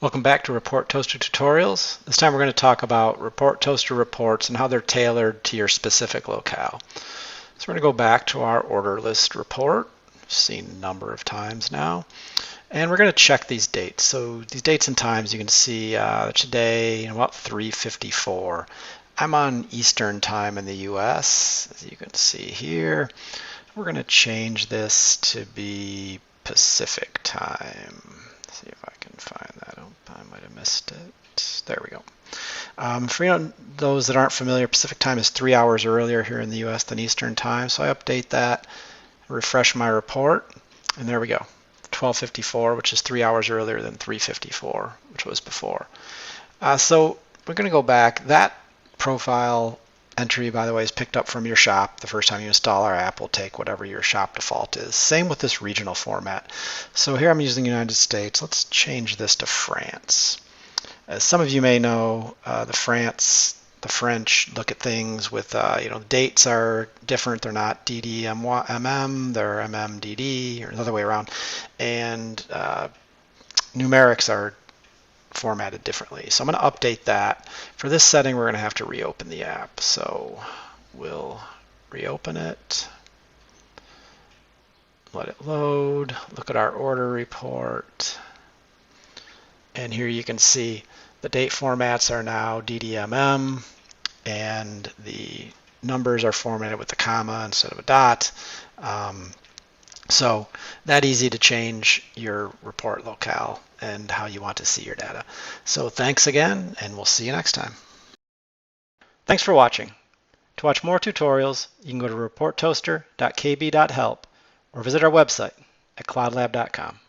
Welcome back to Report Toaster Tutorials. This time we're going to talk about Report Toaster reports and how they're tailored to your specific locale. So we're going to go back to our order list report, seen a number of times now, and we're going to check these dates. So these dates and times you can see today about 3:54. I'm on Eastern time in the US, as you can see here. We're going to change this to be Pacific time. See if I can find that. Oh, I might have missed it. There we go. For those that aren't familiar, Pacific time is 3 hours earlier here in the US than Eastern time. So I update that, refresh my report, and there we go. 12:54, which is 3 hours earlier than 3:54, which was before. So we're going to go back. That profile entry, by the way, is picked up from your shop. The first time you install our app, we'll take whatever your shop default is. Same with this regional format. So here I'm using United States. Let's change this to France. As some of you may know, the French look at things with, dates are different. They're not DDMM, they're MMDD, or the other way around. And numerics are formatted differently. So I'm going to update that. For this setting, we're going to have to reopen the app. So we'll reopen it, let it load, look at our order report, and here you can see the date formats are now DDMM, and the numbers are formatted with a comma instead of a dot. So that easy to change your report locale and how you want to see your data. So thanks again, and we'll see you next time. Thanks for watching. To watch more tutorials, you can go to reporttoaster.kb.help or visit our website at cloudlab.com.